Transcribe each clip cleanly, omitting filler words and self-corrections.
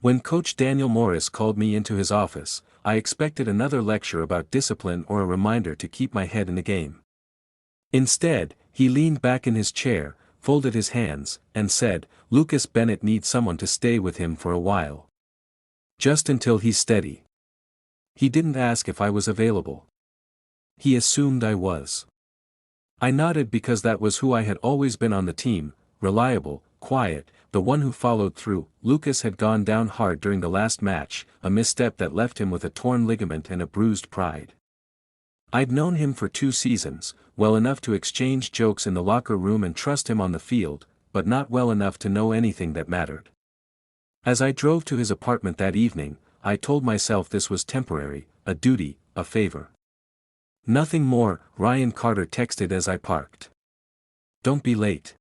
When Coach Daniel Morris called me into his office, I expected another lecture about discipline or a reminder to keep my head in the game. Instead, he leaned back in his chair, folded his hands, and said, "Lucas Bennett needs someone to stay with him for a while. Just until he's steady." He didn't ask if I was available. He assumed I was. I nodded because that was who I had always been on the team, reliable, quiet, the one who followed through. Lucas had gone down hard during the last match, a misstep that left him with a torn ligament and a bruised pride. I'd known him for 2 seasons, well enough to exchange jokes in the locker room and trust him on the field, but not well enough to know anything that mattered. As I drove to his apartment that evening, I told myself this was temporary, a duty, a favor. Nothing more. Ryan Carter texted as I parked. "Don't be late."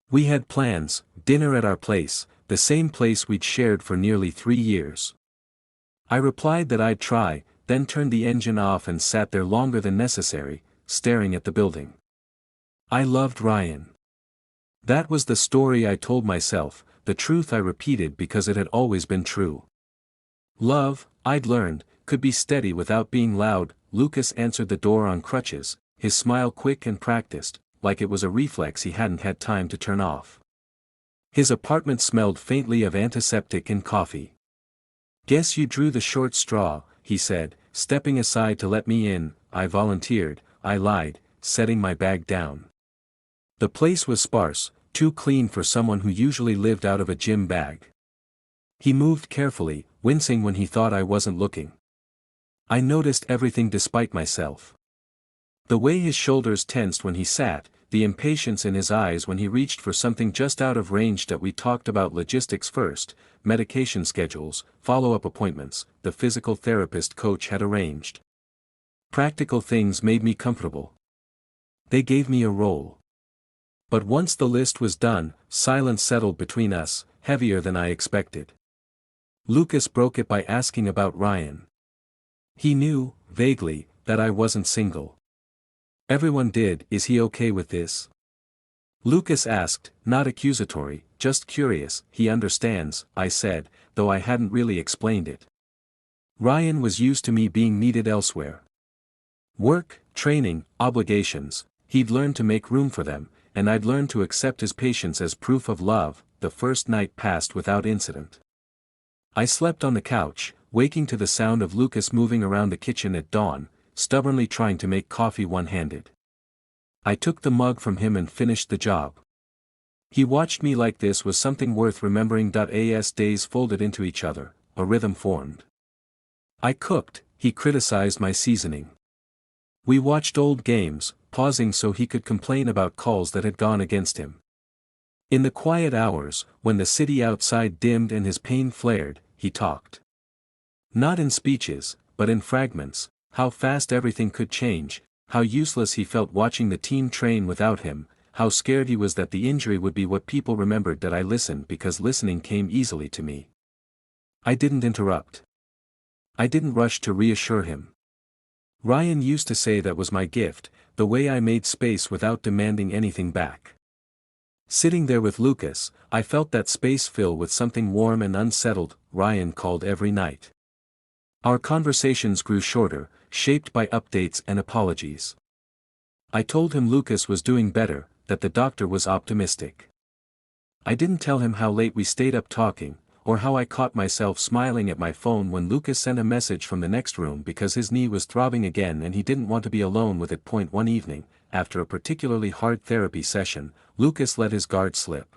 We had plans, dinner at our place, the same place we'd shared for nearly 3 years. I replied that I'd try, then turned the engine off and sat there longer than necessary, staring at the building. I loved Ryan. That was the story I told myself, the truth I repeated because it had always been true. Love, I'd learned, could be steady without being loud. Lucas answered the door on crutches, his smile quick and practiced, like it was a reflex he hadn't had time to turn off. His apartment smelled faintly of antiseptic and coffee. "Guess you drew the short straw," he said, stepping aside to let me in. I volunteered, I lied, setting my bag down. The place was sparse, too clean for someone who usually lived out of a gym bag. He moved carefully, wincing when he thought I wasn't looking. I noticed everything despite myself. The way his shoulders tensed when he sat, the impatience in his eyes when he reached for something just out of range. That we talked about logistics first, medication schedules, follow-up appointments, the physical therapist coach had arranged. Practical things made me comfortable. They gave me a role. But once the list was done, silence settled between us, heavier than I expected. Lucas broke it by asking about Ryan. He knew, vaguely, that I wasn't single. Everyone did. "Is he okay with this?" Lucas asked, not accusatory, just curious. "He understands," I said, though I hadn't really explained it. Ryan was used to me being needed elsewhere. Work, training, obligations, he'd learned to make room for them, and I'd learned to accept his patience as proof of love. The first night passed without incident. I slept on the couch, waking to the sound of Lucas moving around the kitchen at dawn, stubbornly trying to make coffee one-handed. I took the mug from him and finished the job. He watched me like this was something worth remembering. As days folded into each other, a rhythm formed. I cooked, he criticized my seasoning. We watched old games, pausing so he could complain about calls that had gone against him. In the quiet hours, when the city outside dimmed and his pain flared, he talked. Not in speeches, but in fragments. How fast everything could change, how useless he felt watching the team train without him, how scared he was that the injury would be what people remembered. That I listened because listening came easily to me. I didn't interrupt. I didn't rush to reassure him. Ryan used to say that was my gift, the way I made space without demanding anything back. Sitting there with Lucas, I felt that space fill with something warm and unsettled. Ryan called every night. Our conversations grew shorter, shaped by updates and apologies. I told him Lucas was doing better, that the doctor was optimistic. I didn't tell him how late we stayed up talking, or how I caught myself smiling at my phone when Lucas sent a message from the next room because his knee was throbbing again and he didn't want to be alone with it. One evening, after a particularly hard therapy session, Lucas let his guard slip.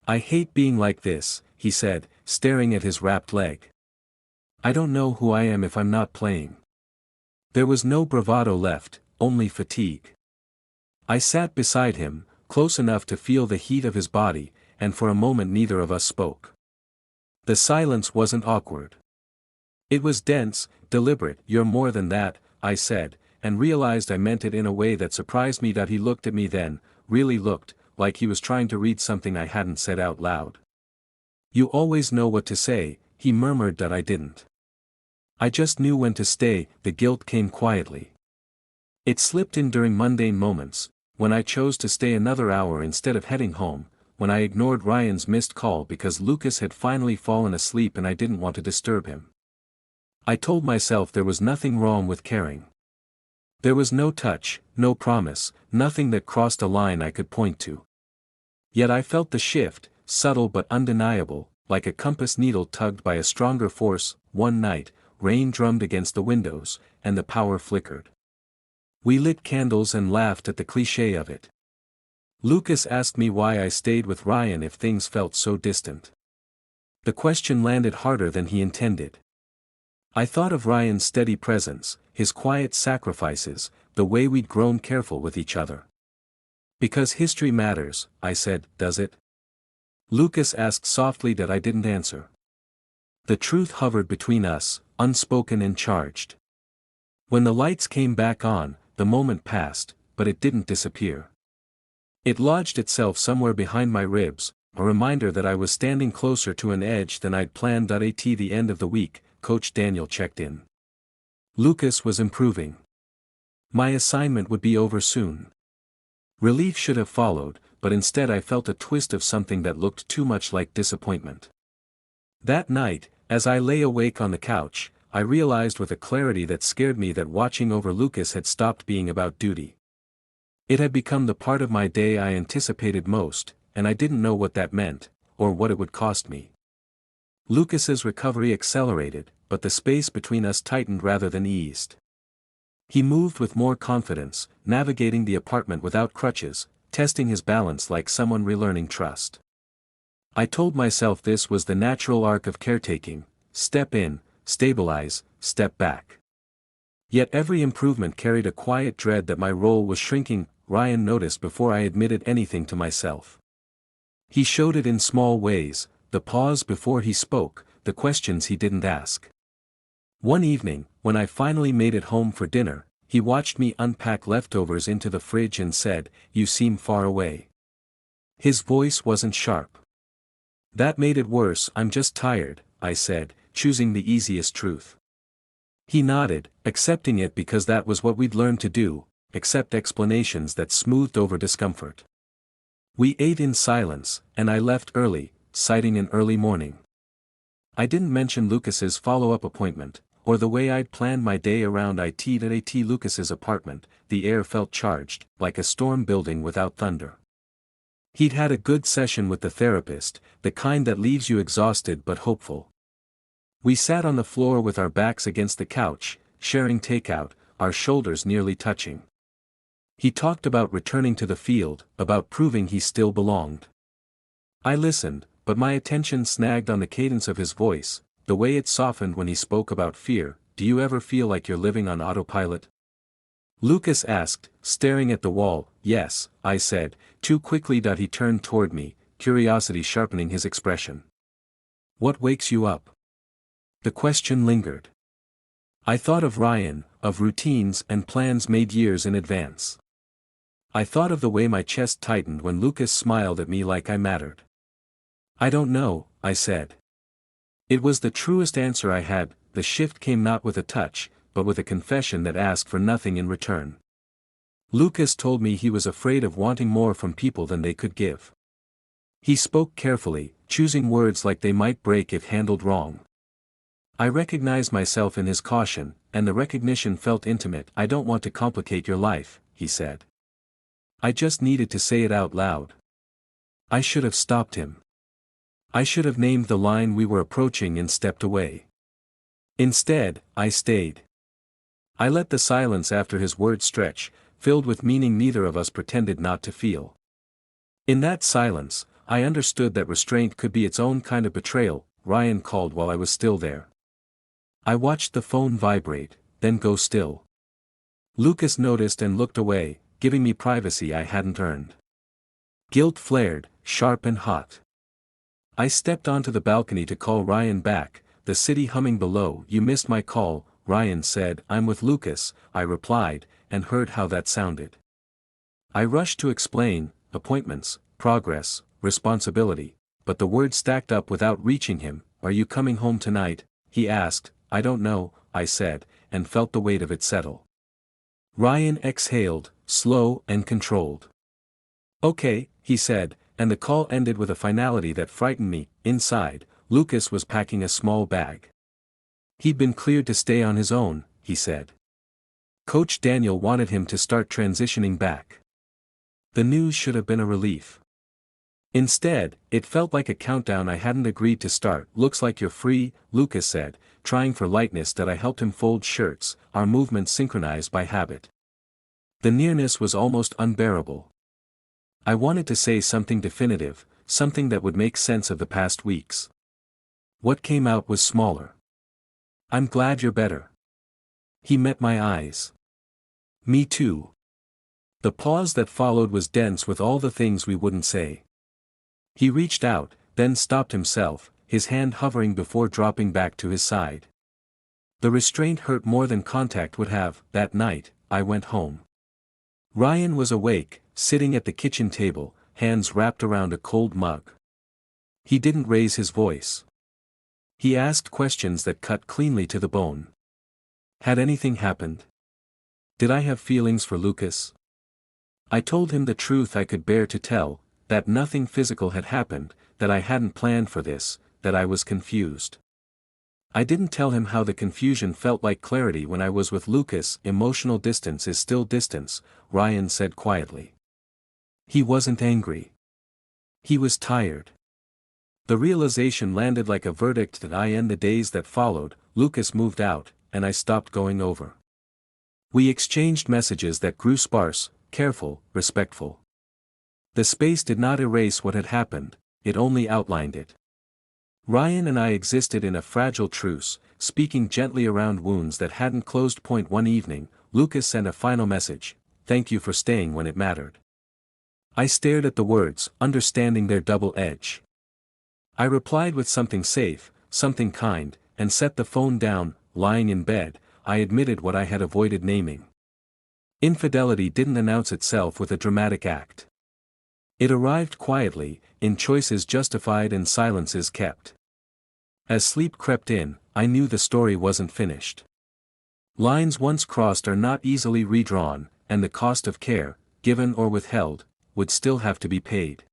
"I hate being like this," he said, staring at his wrapped leg. "I don't know who I am if I'm not playing." There was no bravado left, only fatigue. I sat beside him, close enough to feel the heat of his body, and for a moment neither of us spoke. The silence wasn't awkward. It was dense, deliberate. "You're more than that," I said, and realized I meant it in a way that surprised me. He looked at me then, really looked, like he was trying to read something I hadn't said out loud. "You always know what to say," he murmured. That I didn't. I just knew when to stay. The guilt came quietly. It slipped in during mundane moments, when I chose to stay another hour instead of heading home, when I ignored Ryan's missed call because Lucas had finally fallen asleep and I didn't want to disturb him. I told myself there was nothing wrong with caring. There was no touch, no promise, nothing that crossed a line I could point to. Yet I felt the shift, subtle but undeniable, like a compass needle tugged by a stronger force. One night, rain drummed against the windows, and the power flickered. We lit candles and laughed at the cliché of it. Lucas asked me why I stayed with Ryan if things felt so distant. The question landed harder than he intended. I thought of Ryan's steady presence, his quiet sacrifices, the way we'd grown careful with each other. Because history matters, I said, does it? Lucas asked softly that I didn't answer. The truth hovered between us, unspoken and charged. When the lights came back on, the moment passed, but it didn't disappear. It lodged itself somewhere behind my ribs, a reminder that I was standing closer to an edge than I'd planned. At the end of the week, Coach Daniel checked in. Lucas was improving. My assignment would be over soon. Relief should have followed, but instead I felt a twist of something that looked too much like disappointment. That night, as I lay awake on the couch, I realized with a clarity that scared me that watching over Lucas had stopped being about duty. It had become the part of my day I anticipated most, and I didn't know what that meant, or what it would cost me. Lucas's recovery accelerated, but the space between us tightened rather than eased. He moved with more confidence, navigating the apartment without crutches, testing his balance like someone relearning trust. I told myself this was the natural arc of caretaking: step in, stabilize, step back. Yet every improvement carried a quiet dread that my role was shrinking. Ryan noticed before I admitted anything to myself. He showed it in small ways: the pause before he spoke, the questions he didn't ask. One evening, when I finally made it home for dinner, he watched me unpack leftovers into the fridge and said, "You seem far away." His voice wasn't sharp. That made it worse. "I'm just tired," I said, choosing the easiest truth. He nodded, accepting it because that was what we'd learned to do, accept explanations that smoothed over discomfort. We ate in silence, and I left early, citing an early morning. I didn't mention Lucas's follow-up appointment, or the way I'd planned my day around it. At Lucas's apartment, the air felt charged, like a storm building without thunder. He'd had a good session with the therapist, the kind that leaves you exhausted but hopeful. We sat on the floor with our backs against the couch, sharing takeout, our shoulders nearly touching. He talked about returning to the field, about proving he still belonged. I listened, but my attention snagged on the cadence of his voice, the way it softened when he spoke about fear. "Do you ever feel like you're living on autopilot?" Lucas asked, staring at the wall. "Yes," I said, too quickly. He turned toward me, curiosity sharpening his expression. "What wakes you up?" The question lingered. I thought of Ryan, of routines and plans made years in advance. I thought of the way my chest tightened when Lucas smiled at me like I mattered. "I don't know," I said. It was the truest answer I had. The shift came not with a touch, but with a confession that asked for nothing in return. Lucas told me he was afraid of wanting more from people than they could give. He spoke carefully, choosing words like they might break if handled wrong. I recognized myself in his caution, and the recognition felt intimate. "I don't want to complicate your life," he said. I just needed to say it out loud. I should have stopped him. I should have named the line we were approaching and stepped away. Instead, I stayed. I let the silence after his words stretch, filled with meaning neither of us pretended not to feel. In that silence, I understood that restraint could be its own kind of betrayal. Ryan called while I was still there. I watched the phone vibrate, then go still. Lucas noticed and looked away, giving me privacy I hadn't earned. Guilt flared, sharp and hot. I stepped onto the balcony to call Ryan back, the city humming below. "You missed my call," Ryan said. "I'm with Lucas," I replied, and heard how that sounded. I rushed to explain, appointments, progress, responsibility, but the words stacked up without reaching him. "Are you coming home tonight?" he asked. "I don't know," I said, and felt the weight of it settle. Ryan exhaled, slow and controlled. "Okay," he said, And the call ended with a finality that frightened me. Inside, Lucas was packing a small bag. He'd been cleared to stay on his own, he said. Coach Daniel wanted him to start transitioning back. The news should have been a relief. Instead, it felt like a countdown I hadn't agreed to start. Looks like you're free, Lucas said, trying for lightness that I helped him fold shirts, our movements synchronized by habit. The nearness was almost unbearable. I wanted to say something definitive, something that would make sense of the past weeks. What came out was smaller. I'm glad you're better. He met my eyes. Me too. The pause that followed was dense with all the things we wouldn't say. He reached out, then stopped himself, his hand hovering before dropping back to his side. The restraint hurt more than contact would have. That night, I went home. Ryan was awake, sitting at the kitchen table, hands wrapped around a cold mug. He didn't raise his voice. He asked questions that cut cleanly to the bone. Had anything happened? Did I have feelings for Lucas? I told him the truth I could bear to tell, that nothing physical had happened, that I hadn't planned for this, that I was confused. I didn't tell him how the confusion felt like clarity when I was with Lucas. Emotional distance is still distance, Ryan said quietly. He wasn't angry. He was tired. The realization landed like a verdict that I end the days that followed. Lucas moved out, and I stopped going over. We exchanged messages that grew sparse, careful, respectful. The space did not erase what had happened, it only outlined it. Ryan and I existed in a fragile truce, speaking gently around wounds that hadn't closed. One evening, Lucas sent a final message, "Thank you for staying when it mattered." I stared at the words, understanding their double edge. I replied with something safe, something kind, and set the phone down. Lying in bed, I admitted what I had avoided naming. Infidelity didn't announce itself with a dramatic act. It arrived quietly, in choices justified and silences kept. As sleep crept in, I knew the story wasn't finished. Lines once crossed are not easily redrawn, and the cost of care, given or withheld, would still have to be paid.